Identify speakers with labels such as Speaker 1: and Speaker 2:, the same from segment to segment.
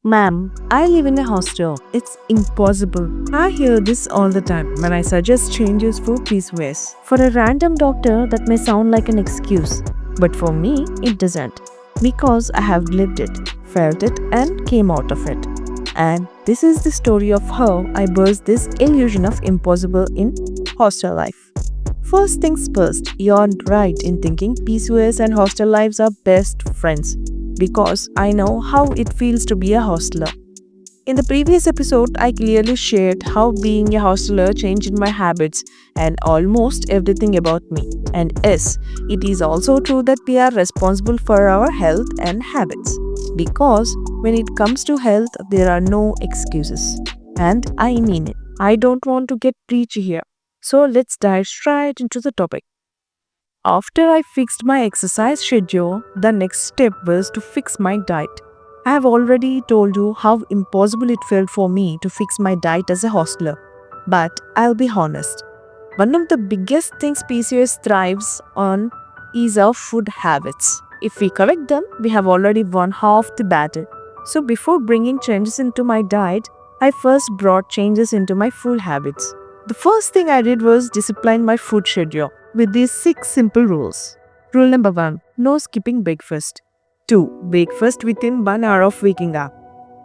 Speaker 1: Ma'am, I live in a hostel. It's impossible. I hear this all the time when I suggest changes for PCOS. For a random doctor, that may sound like an excuse. But for me, it doesn't. Because I have lived it, felt it, and came out of it. And this is the story of how I burst this illusion of impossible in hostel life. First things first, you're right in thinking PCOS and hostel lives are best friends because I know how it feels to be a hosteler. In the previous episode, I clearly shared how being a hosteler changed my habits and almost everything about me. And yes, it is also true that we are responsible for our health and habits. Because when it comes to health, there are no excuses. And I mean it. I don't want to get preachy here. So let's dive straight into the topic. After I fixed my exercise schedule, the next step was to fix my diet. I have already told you how impossible it felt for me to fix my diet as a hosteler. But I'll be honest. One of the biggest things PCOS thrives on is our food habits. If we correct them, we have already won half the battle. So before bringing changes into my diet, I first brought changes into my food habits. The first thing I did was discipline my food schedule with these 6 simple rules. Rule number 1, no skipping breakfast. 2, breakfast within 1 hour of waking up.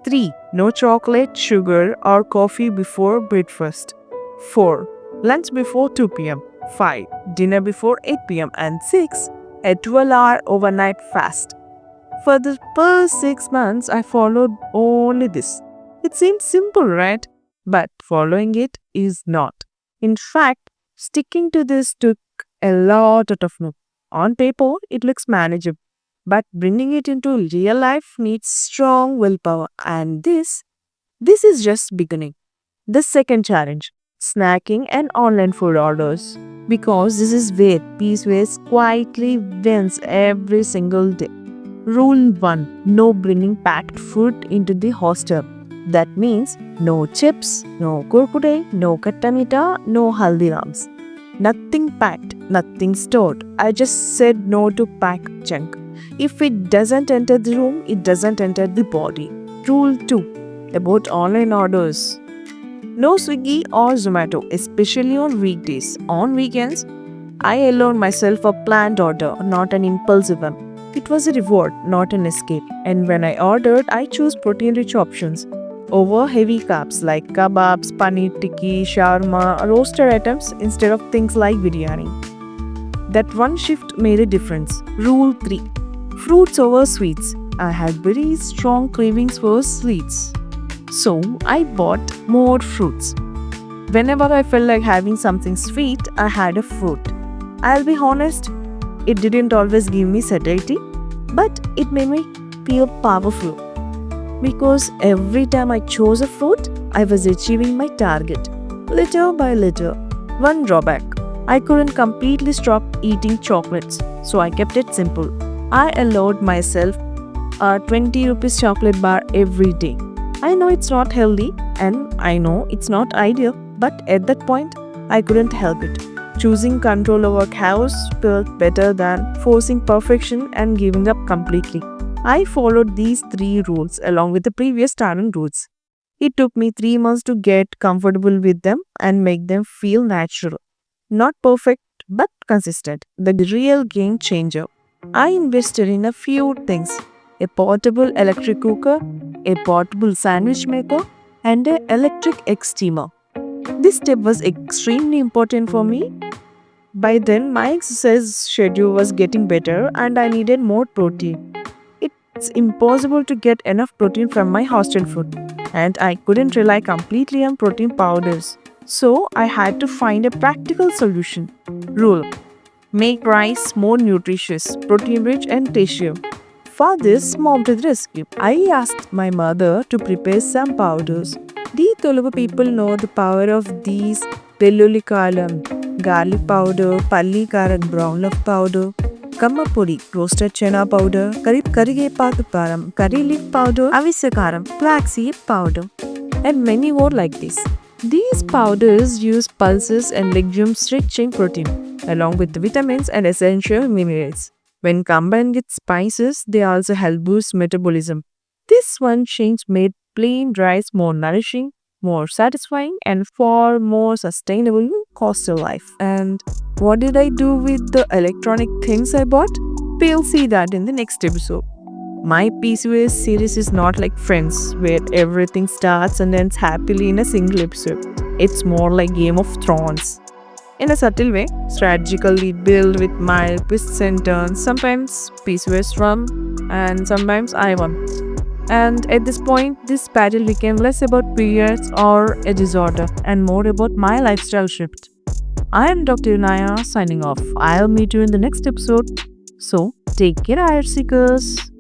Speaker 1: 3, no chocolate, sugar, or coffee before breakfast. 4, lunch before 2 pm. 5, dinner before 8 pm. And 6, a 12-hour overnight fast. For the first 6 months, I followed only this. It seems simple, right? But following it is not. In fact, sticking to this took a lot of toughness. On paper, it looks manageable. But bringing it into real life needs strong willpower. And this is just beginning. The second challenge, snacking and online food orders. Because this is where PCOS quietly wins every single day. Rule 1, no bringing packed food into the hostel. That means no chips, no kurkure, no khatta meetha, no haldirams. Nothing packed, nothing stored. I just said no to packed junk. If it doesn't enter the room, it doesn't enter the body. Rule 2, about online orders. No Swiggy or Zomato, especially on weekdays. On weekends, I allowed myself a planned order, not an impulsive one. It was a reward, not an escape. And when I ordered, I chose protein-rich options over heavy carbs like kebabs, paneer tikki, shawarma, roasted items instead of things like biryani. That one shift made a difference. Rule 3, fruits over sweets. I had very strong cravings for sweets. So I bought more fruits. Whenever I felt like having something sweet, I had a fruit. I'll be honest, it didn't always give me satiety, but it made me feel powerful. Because every time I chose a fruit, I was achieving my target, little by little. One drawback, I couldn't completely stop eating chocolates, so I kept it simple. I allowed myself a 20 rupees chocolate bar every day. I know it's not healthy and I know it's not ideal, but at that point, I couldn't help it. Choosing control over chaos felt better than forcing perfection and giving up completely. I followed these 3 rules along with the previous starting rules. It took me 3 months to get comfortable with them and make them feel natural. Not perfect, but consistent. The real game changer. I invested in a few things. A portable electric cooker, a portable sandwich maker, and an electric egg steamer. This step was extremely important for me. By then, my exercise schedule was getting better and I needed more protein. It's impossible to get enough protein from my hostel food, and I couldn't rely completely on protein powders. So I had to find a practical solution. Rule: make rice more nutritious, protein rich, and tastier. For this, mom did the rescue. I asked my mother to prepare some powders. The Telugu people know the power of these Velluli kalam, garlic powder, palli karak brown of powder, Kammapudi, roasted chena powder, Karigepaku param, curry leaf powder, Avisakaram, flaxseed powder, and many more like this. These powders use pulses and legumes rich in protein, along with the vitamins and essential minerals. When combined with spices, they also help boost metabolism. This one change made plain rice more nourishing, more satisfying, and far more sustainable in coastal life. And what did I do with the electronic things I bought? We'll see that in the next episode. My PCOS series is not like Friends, where everything starts and ends happily in a single episode. It's more like Game of Thrones. In a subtle way, strategically built with mild twists and turns. Sometimes PCOS won, and sometimes I won. And at this point, this battle became less about periods or a disorder and more about my lifestyle shift. I am Dr. Naya signing off. I'll meet you in the next episode. So, take care, IR Seekers.